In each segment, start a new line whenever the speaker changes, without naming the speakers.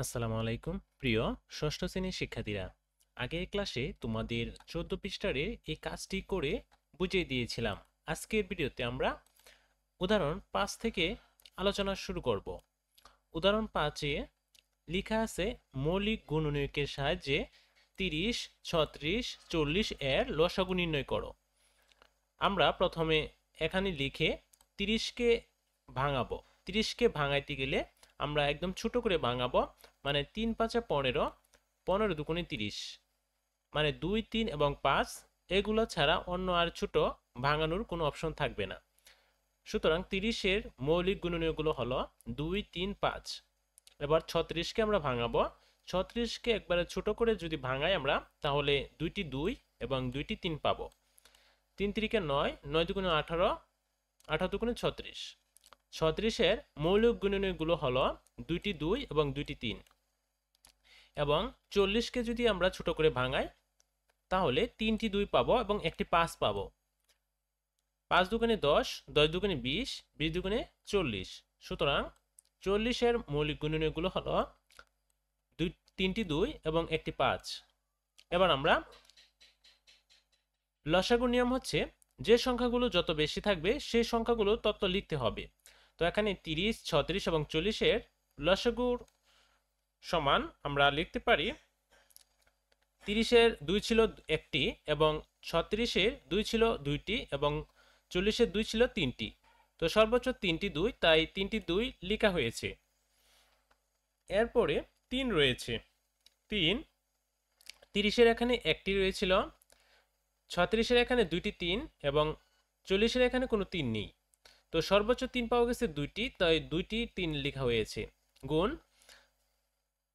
আসসালামু আলাইকুম প্রিয় ষষ্ঠ শ্রেণীর শিক্ষার্থীরা। আগের ক্লাসে তোমাদের 14 পৃষ্ঠারে এই কাজটি করে বুঝিয়ে দিয়েছিলাম। আজকের ভিডিওতে আমরা উদাহরণ 5 থেকে আলোচনা শুরু করব। উদাহরণ 5-এ লেখা আছে মৌলিক গুণনীয়কের সাহায্যে 30, 36, 40 এর লসাগু নির্ণয় করো। আমরা প্রথমে এখানে লিখে 30কে ভাঙাবো। 30কে ভাঙাইতে গেলে আমরা একদম ছোট করে ভাঙাবো, মানে 3 5 15, 15 দুগুণে 30, মানে 2 3 এবং 5 এগুলো ছাড়া অন্য আর ছোট ভাঙানোর কোনো অপশন থাকবে না। সুতরাং 30-এর মৌলিক গুণনীয়কগুলো হলো 2 3 5। এবার 36কে আমরা ভাঙাবো। 36কে একবারে ছোট করে যদি ভাঙাই আমরা, তাহলে 2টি 2 এবং 2টি 3 পাবো। 3 3-কে 9, 9 দুগুণে 18, 18 দুগুণে 36। 36-এর মৌলিক গুণনীয়কগুলো হলো 2টি 2 এবং 2টি 3। এবং 40কে যদি আমরা ছোট করে ভাঙাই, তাহলে 3টি 2 পাবো এবং একটি 5 পাবো। 5 দুগুণে 10, 10 দুগুণে 20, 20 দুগুণে 40। সুতরাং 40-এর মৌলিক গুণনীয়কগুলো হলো 3টি 2 এবং একটি 5। এবার আমরা লসাগু নিয়ম হচ্ছে, যে সংখ্যাগুলো যত বেশি থাকবে সেই সংখ্যাগুলো তত লিখতে হবে। তো এখানে 30, 36 এবং 40-এর লসাগুর সমান আমরা লিখতে পারি 30-এর 2 ছিল একটি এবং 36-এর 2 ছিল দুইটি এবং 40-এর 2 ছিল তিনটি। তো সর্বোচ্চ 3টি 2, তাই 3টি 2 লেখা হয়েছে। এরপরে 3 রয়েছে। 3, 30-এর এখানে একটি রয়েছিল, 36-এর এখানে 2টি 3 এবং 40-এর এখানে কোনো 3 নেই। তো সর্বোচ্চ 3 পাওয়া গেছে 2টি, তাই 2টি 3 লেখা হয়েছে। গুণ,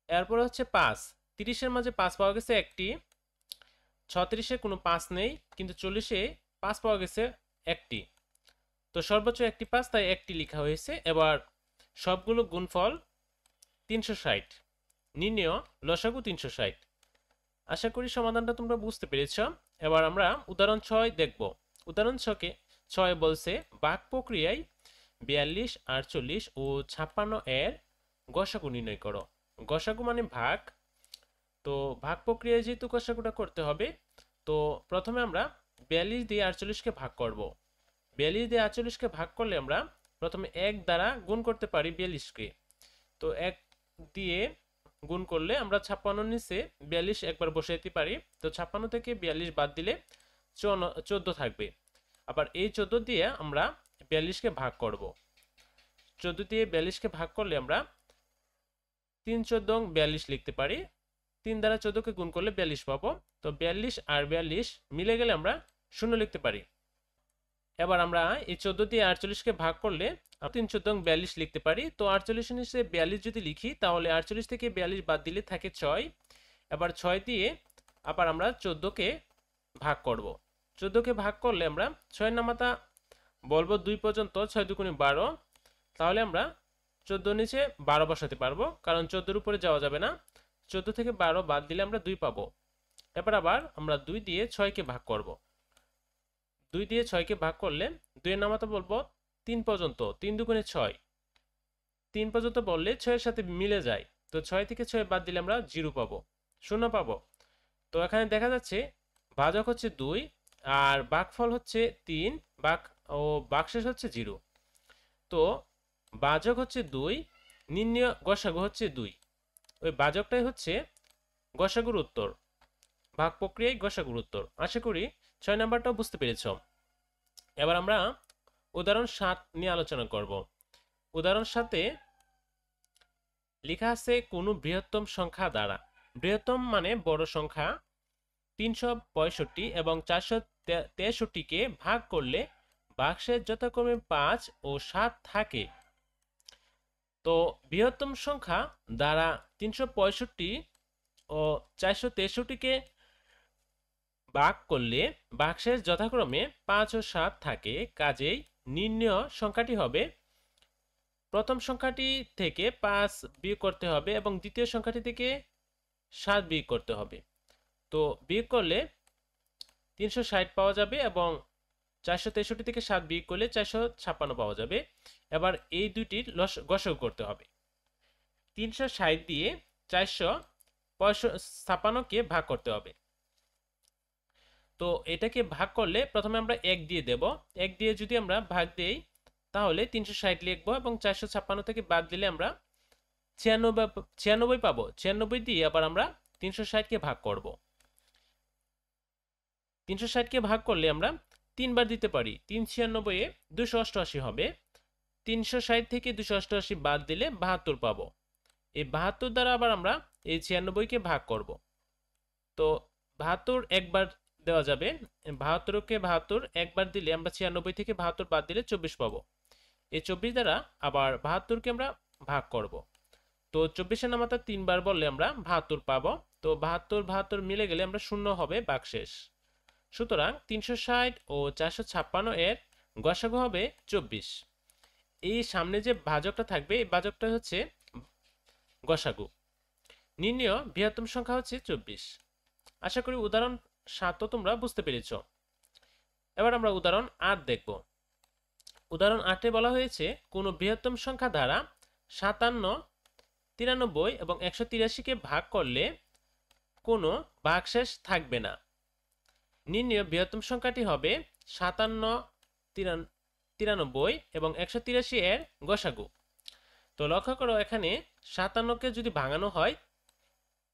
এরপর হচ্ছে 5, 30-এর মাঝে 5 পাওয়া গেছে একটি, 36-এ কোনো 5 নেই, কিন্তু 40-এ 5 পাওয়া গেছে একটি। তো সর্বোচ্চ একটি 5, তাই একটি লেখা হয়েছে। এবার সবগুলো গুণফল 360, নির্ণেয় লসাগু 360। আশা করি সমাধানটা তোমরা বুঝতে পেরেছ। এবার আমরা উদাহরণ 6 দেখব। উদাহরণ 6 বলছে ভাগ প্রক্রিয়ায় 42, 48 ও 56 এর গসাগু নির্ণয় করো। গসাগু মানে ভাগ। তো ভাগ প্রক্রিয়ায় যেহেতু গসাগুটা করতে হবে, তো প্রথমে আমরা 42 দিয়ে 48-কে ভাগ করব। 42 দিয়ে 48-কে ভাগ করলে আমরা প্রথমে 1 দ্বারা গুণ করতে পারি 42-কে। তো 1 দিয়ে গুণ করলে আমরা 56-র নিচে 42 একবার বসাইতে পারি। তো 56 থেকে 42 বাদ দিলে 14 থাকবে। আবার এই 14 দিয়ে আমরা 42-কে ভাগ করব। 14 দিয়ে 42-কে ভাগ করলে আমরা 3 14 42 লিখতে পারি। 3 দ্বারা 14-কে গুণ করলে 42 পাবো। তো 42 আর 42 মিলে গেলে আমরা 0 লিখতে পারি। এবার আমরা এই 14 দিয়ে 48-কে ভাগ করলে 3 14 42 লিখতে পারি। তো 48-এর নিচে 42 যদি লিখি, তাহলে 48 থেকে 42 বাদ দিলে থাকে 6। এবার 6 দিয়ে আবার আমরা 14-কে ভাগ করব। 14-কে ভাগ করলে আমরা 6 নামাতা বলবো 2 পর্যন্ত, 6 দুগুণে 12। তাহলে আমরা 14 নিচে 12 বসাতে পারবো, কারণ 14-এর উপরে যাওয়া যাবে না। 14 থেকে 12 বাদ দিলে আমরা 2 পাবো। এবার আবার আমরা 2 দিয়ে 6-কে ভাগ করব। 2 দিয়ে 6-কে ভাগ করলে 2 এর নামাতা বলবো 3 পর্যন্ত, 3 দুগুণে 6। 3 পর্যন্ত বললে 6-এর সাথে মিলে যায়। তো 6 থেকে 6 বাদ দিলে আমরা 0 পাবো, 0 পাবো। তো এখানে দেখা যাচ্ছে ভাজক হচ্ছে 2 আর ভাগফল হচ্ছে 3, ও ভাগশেষ হচ্ছে 0। তো ভাজক হচ্ছে 2, নির্ণেয় গসাগু হচ্ছে 2। ওই ভাজকটাই হচ্ছে গসাগুর উত্তর। ভাগ প্রক্রিয়ায় গসাগুর উত্তর। আশা করি 6 নাম্বারটাও বুঝতে পেরেছ। এবার আমরা উদাহরণ 7 নিয়ে আলোচনা করব। উদাহরণ 7-এ লেখা আছে কোনো বৃহত্তম সংখ্যা দ্বারা। বৃহত্তম মানে বড় সংখ্যা 365 এবং 463-কে ভাগ করলে ভাগশেষ যথাক্রমে 5 ও 7 থাকে। তো বৃহত্তম সংখ্যা দ্বারা 365 ও 463-কে ভাগ করলে ভাগশেষ যথাক্রমে 5 ও 7 থাকে। কাজেই নির্ণেয় সংখ্যাটি হবে, প্রথম সংখ্যাটি থেকে 5 বিয়োগ করতে হবে এবং দ্বিতীয় সংখ্যাটি থেকে 7 বিয়োগ করতে হবে। তো বিয়োগ করলে 360 পাওয়া যাবে এবং 463 থেকে 7 বিয়োগ করলে 456 পাওয়া যাবে। এবার এই দুইটির গসাগু করতে হবে। 360 দিয়ে 456কে ভাগ করতে হবে। তো এটাকে ভাগ করলে প্রথমে আমরা 1 দিয়ে দেব। 1 দিয়ে যদি আমরা ভাগ দেই তাহলে 360 লিখবো এবং 456 থেকে বাদ দিলে আমরা 96 পাবো। 96 দিয়ে আবার আমরা 360কে ভাগ করব। 360কে ভাগ করলে আমরা 3 বার দিতে পারি। 396 এ 288 হবে। 360 থেকে 288 বাদ দিলে 72 পাবো। এই 72 দ্বারা আবার আমরা এই 96কে ভাগ করব। তো 72 একবার দেওয়া যাবে। 72কে 72 একবার দিলে আমরা 96 থেকে 72 বাদ দিলে 24 পাবো। এই 24 দ্বারা আবার 72কে আমরা ভাগ করব। তো 24 এর নামাতা 3 বার বললে আমরা 72 পাবো। তো 72 72 মিলে গেলে আমরা শূন্য হবে ভাগশেষ। সুতরাং 360 ও 456 এর গসাগু হবে 24। এই সামনে যে ভাজকটা থাকবে এই ভাজকটা হচ্ছে গসাগু। নির্ণেয় বৃহত্তম সংখ্যা হচ্ছে 24। আশা করি উদাহরণ 7 তোমরা বুঝতে পেরেছ। এবার আমরা উদাহরণ 8 দেখব। উদাহরণ 8 এ বলা হয়েছে কোন বৃহত্তম সংখ্যা দ্বারা 57, 93 এবং 183কে ভাগ করলে কোনো ভাগশেষ থাকবে না। নির্ণেয় বৃহত্তম সংখ্যাটি হবে 57, 93 এবং 183 এর গসাগু। তো লক্ষ্য করো এখানে 57কে যদি ভাঙানো হয়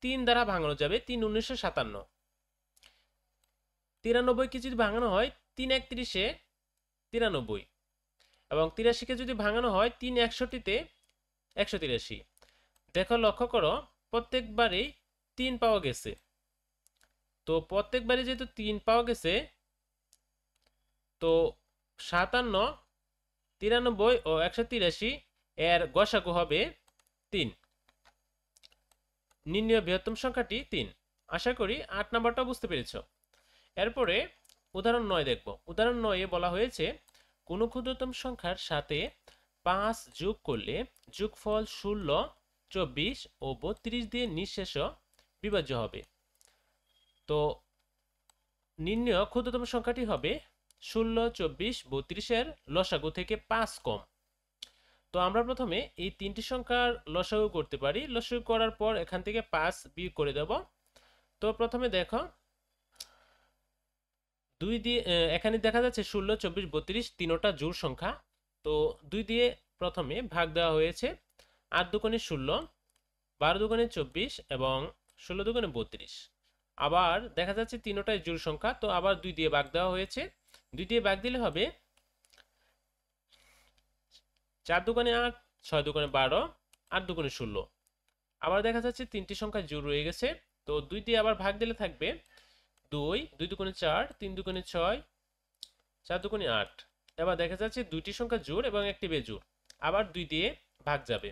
3 দ্বারা ভাঙানো যাবে, 3 19 57। 93কে যদি ভাঙানো হয় 3 31 93 এবং 83কে যদি ভাঙানো হয় 3 61 183। দেখো লক্ষ্য করো প্রত্যেকবারেই 3 পাওয়া গেছে। তো প্রত্যেকবারে যেহেতু 3 পাওয়া গেছে তো 57, 93 ও 183 এর গসাগু হবে 3। নির্ণেয় বৃহত্তম সংখ্যাটি 3। আশা করি 8 নাম্বারটা বুঝতে পেরেছ। এরপরে উদাহরণ 9 দেখব। উদাহরণ 9 এ বলা হয়েছে কোন ক্ষুদ্রতম সংখ্যার সাথে 5 যোগ করলে যোগফল 16, 24 ও 32 দিয়ে নিঃশেষ বিভাজ্য হবে। তো নির্ণেয় ক্ষুদ্রতম সংখ্যাটি হবে 16, 24, 32 এর লসাগু থেকে 5 কম। তো আমরা প্রথমে এই তিনটি সংখ্যার লসাগু করতে পারি। লসাগু করার পর এখান থেকে 5 বিয়োগ করে দেব। তো প্রথমে দেখো 2 দিয়ে এখানে দেখা যাচ্ছে 16, 24, 32 তিনটা জোড় সংখ্যা। তো 2 দিয়ে প্রথমে ভাগ দেওয়া হয়েছে। 8 দুগুণে 16, 12 দুগুণে 24 এবং 16 দুগুণে 32। আবার দেখা যাচ্ছে তিনটাই জোড় সংখ্যা, তো আবার 2 দিয়ে ভাগ দেওয়া হয়েছে। 2 দিয়ে ভাগ দিলে হবে 4 দুগুণে 8, 6 দুগুণে 12, 8 দুগুণে 16। আবার দেখা যাচ্ছে তিনটি সংখ্যা জোড় রয়ে গেছে। তো 2 দিয়ে আবার ভাগ দিলে থাকবে 2, 2 দুগুণে 4, 3 দুগুণে 6, 4 দুগুণে 8। এবার দেখা যাচ্ছে দুইটি সংখ্যা জোড় এবং একটি বেজোড়। আবার 2 দিয়ে ভাগ যাবে।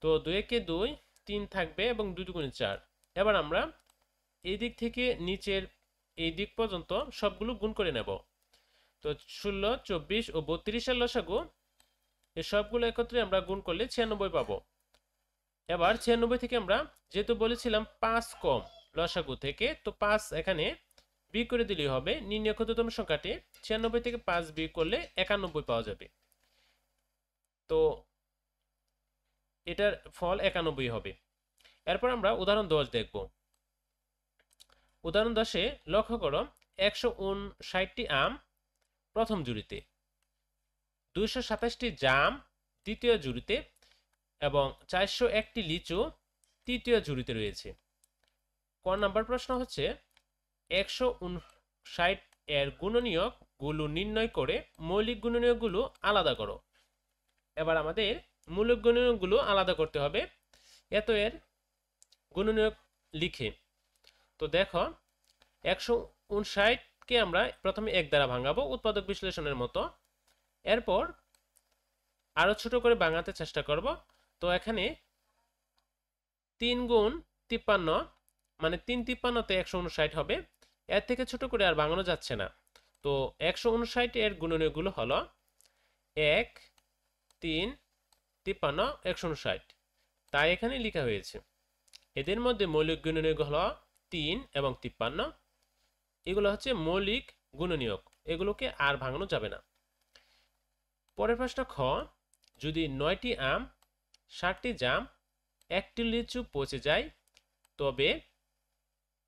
তো 2 একে 2, 3 থাকবে এবং 2 দুগুণে 4। এবার আমরা এই দিক থেকে নিচের এই দিক পর্যন্ত সবগুলো গুণ করে নেব। তো 16, 24 ও 32 এর লসাগু এই সবগুলো একত্রে আমরা গুণ করলে 96 পাবো। এবার 96 থেকে আমরা যেহেতু বলেছিলাম 5 কম লসাগু থেকে, তো 5 এখানে বিয়োগ করে দিলেই হবে। নির্ণেয় ক্ষুদ্রতম সংখ্যাটি 96 থেকে 5 বিয়োগ করলে 91 পাওয়া যাবে। তো এটার ফল 91 হবে। এরপর আমরা উদাহরণ 10 দেখব। উদাহরণ 10 এ লক্ষ্য করো 159টি আম প্রথম জুড়িতে, 227টি জাম দ্বিতীয় জুড়িতে এবং 401টি লিচু তৃতীয় জুড়িতে রয়েছে। ক নাম্বার প্রশ্ন হচ্ছে 159 এর গুণনীয়ক গুলো নির্ণয় করে মৌলিক গুণনীয়কগুলো আলাদা করো। এবার আমাদের মৌলিক গুণনীয়কগুলো আলাদা করতে হবে। এত এর গুণনীয়ক লিখে, তো দেখো 159কে আমরা প্রথমে 1 দ্বারা ভাঙাবো উৎপাদক বিশ্লেষণের মতো। এরপর আরো ছোট করে ভাঙাতে চেষ্টা করব। তো এখানে 3 গুণ 53 মানে 3 53তে 159 হবে। এর থেকে ছোট করে আর ভাঙানো যাচ্ছে না। তো 159 এর গুণনীয়কগুলো হলো 1, 3, 53, 159। তাই এখানে লেখা হয়েছে। এদের মধ্যে মৌলিক গুণনীয়ক হলো 3 এবং 53। এগুলো হচ্ছে মৌলিক গুণনীয়ক, এগুলোকে আর ভাঙানো যাবে না। পরের প্রশ্ন খ, যদি 9টি আম, 60টি জাম একটি লিচু পচে যায়, তবে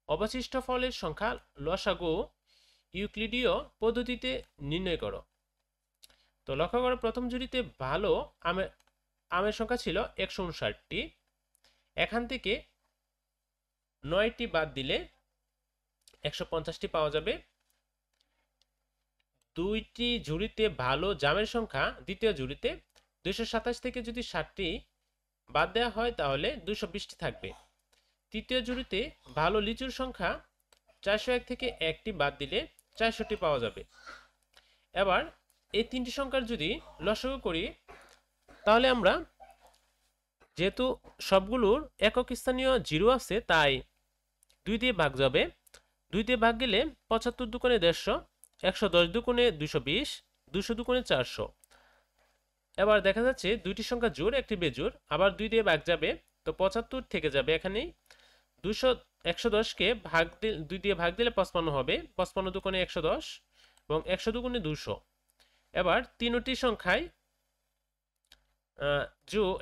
অবশিষ্ট ফলের সংখ্যা লসাগু ইউক্লিডীয় পদ্ধতিতে নির্ণয় করো। তো লক্ষ্য করো, প্রথম জুড়িতে ভালো আমের সংখ্যা ছিল 159টি। এখান থেকে 9টি বাদ দিলে 150টি পাওয়া যাবে। দুইটি ঝুড়িতে ভালো জামের সংখ্যা দ্বিতীয় ঝুড়িতে 227 থেকে যদি 60টি বাদ দেওয়া হয় তাহলে 220টি থাকবে। তৃতীয় ঝুড়িতে ভালো লিচুর সংখ্যা 401 থেকে 1টি বাদ দিলে 400টি পাওয়া যাবে। এবার এই তিনটি সংখ্যার যদি লসাগু করি তাহলে আমরা, যেহেতু সবগুলোর একক স্থানীয় 0 আছে, তাই 2 দিয়ে ভাগ যাবে। 2 দিয়ে ভাগ গেলে 75 দুগুণে 150, 110 দুগুণে 220, 200 দুগুণে 400। এবার দেখা যাচ্ছে দুইটি সংখ্যা জোড়, একটি বেজোড়। আবার 2 দিয়ে ভাগ যাবে, তো 75 থেকে যাবে এখানেই। 110কে ভাগ 2 দিয়ে ভাগ দিলে 55 হবে, 55 দুগুণে 110 এবং 100 দুগুণে 200। এবার তিনটি সংখ্যায়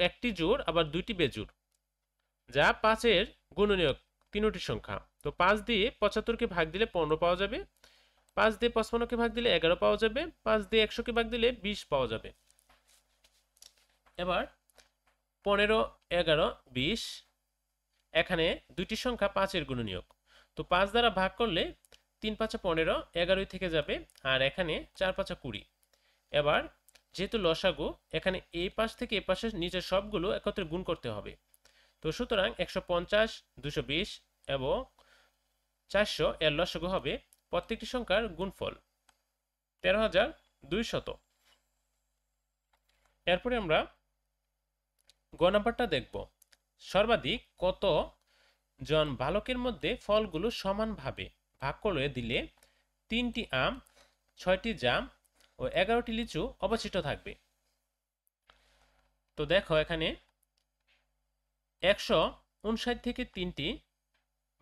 একটি জোড় আবার দুইটি বেজোড়, যা 5-এর গুণনীয়ক তিনটি সংখ্যা। তো 5 দিয়ে 75কে ভাগ দিলে 15 পাওয়া যাবে, 5 দিয়ে 55কে ভাগ দিলে 11 পাওয়া যাবে, 5 দিয়ে 100কে ভাগ দিলে 20 পাওয়া যাবে। এবার 15, 11, 20, এখানে দুইটি সংখ্যা 5-এর গুণনীয়ক। তো 5 দ্বারা ভাগ করলে 3 5 15, 11 থেকে যাবে, আর এখানে 4 5 20। এবার যেহেতু লসাগু, এখানে এই পাশ থেকে এই পাশের নিচের সবগুলো একত্রে গুণ করতে হবে। তো সুতরাং 150, 220 এবং 400 এর লসাগু হবে প্রত্যেকটি সংখ্যার গুণফল 13,200। এরপরে আমরা গ নাম্বারটা দেখব। সর্বাধিক কত জন বালকের মধ্যে ফলগুলো সমানভাবে ভাগ করে দিলে 3টি আম, 6টি জাম ও 11টি লিচু অবশিষ্ট থাকবে। তো দেখো, এখানে 159 থেকে 3টি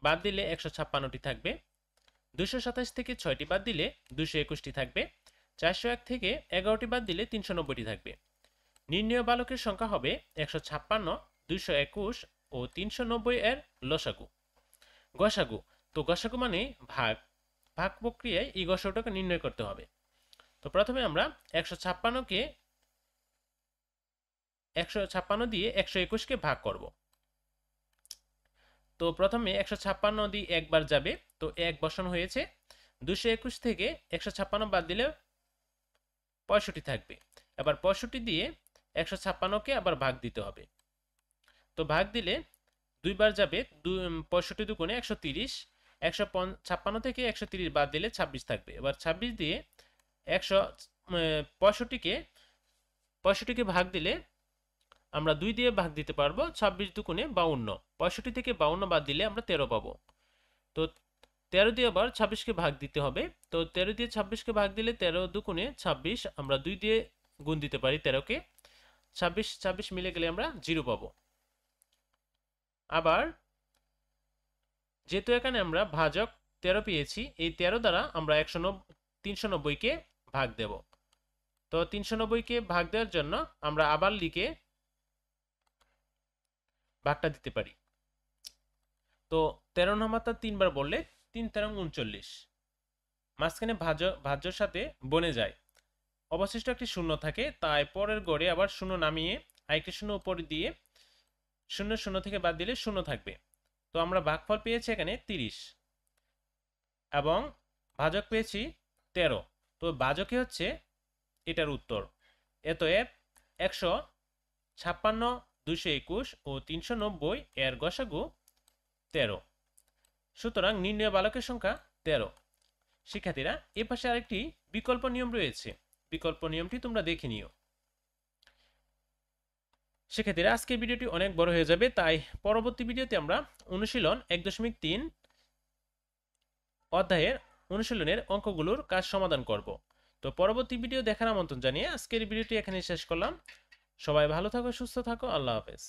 বাদ দিলে 156টি থাকবে, 227 থেকে 6টি বাদ দিলে 221টি থাকবে, 401 থেকে 11টি বাদ দিলে 390টি থাকবে। নির্ণয় বালকের সংখ্যা হবে 156, 221 ও 390 এর লসাগু। গসাগু, তো গসাগু মানে ভাগ প্রক্রিয়ায় এই গসাগুটাকে নির্ণয় করতে হবে। তো প্রথমে আমরা 156 দিয়ে 121কে ভাগ করব। তো প্রথমে 156 দিয়ে একবার যাবে, তো 1 বসানো হয়েছে। 221 থেকে 156 বাদ দিলে 65 থাকবে। এবার 65 দিয়ে 156কে আবার ভাগ দিতে হবে। তো ভাগ দিলে দুইবার যাবে, 65 দুগুণে 130, 156 থেকে 130 বাদ দিলে 26 থাকবে। এবার 26 দিয়ে 65কে ভাগ দিলে আমরা 2 দিয়ে ভাগ দিতে পারবো, 26 দুগুণে 52, 65 থেকে 52 বাদ দিলে আমরা 13 পাবো। তো 13 দিয়ে আবার 26কে ভাগ দিতে হবে। তো 13 দিয়ে 26কে ভাগ দিলে 13 দুগুণে 26, আমরা 2 দিয়ে গুণ দিতে পারি 13কে, 26 মিলে গেলে আমরা 0 পাবো। আবার যেহেতু এখানে আমরা ভাজক 13 পেয়েছি, এই 13 দ্বারা আমরা 390কে ভাগ দেব। তো 390কে ভাগ দেওয়ার জন্য আমরা আবার লিখে ভাগটা দিতে পারি। তো 13 নাম্বারটা 3 বার বললে 3 13 39, মাঝখানে ভাজ্যর সাথে বনে যায়, অবশিষ্ট একটি শূন্য থাকে, তাই পরের গড়ে আবার শূন্য নামিয়ে আরেকটি শূন্য উপরে দিয়ে 0 থেকে বাদ দিলে 0 থাকবে। তো আমরা ভাগফল পেয়েছি এখানে 30 এবং ভাজক পেয়েছি 13। তো ভাজকই হচ্ছে এটার উত্তর। অতএব 156, 221 ও 390 এর গসাগু 13। সুতরাং নির্ণয় বালকের সংখ্যা 13। শিক্ষার্থীরা, এ পাশে আরেকটি বিকল্প নিয়ম রয়েছে, বিকল্প নিয়মটি তোমরা দেখে নিও। শিক্ষার্থীরা, আজকের ভিডিওটি অনেক বড় হয়ে যাবে, তাই পরবর্তী ভিডিওতে আমরা অনুশীলন 1.3 অধ্যায়ের অনুশীলনের অঙ্কগুলোর কাজ সমাধান করব। তো পরবর্তী ভিডিও দেখার আমন্ত্রণ জানিয়ে আজকের ভিডিওটি এখানে শেষ করলাম। সবাই ভালো থাকো, সুস্থ থাকো, আল্লাহ হাফেজ।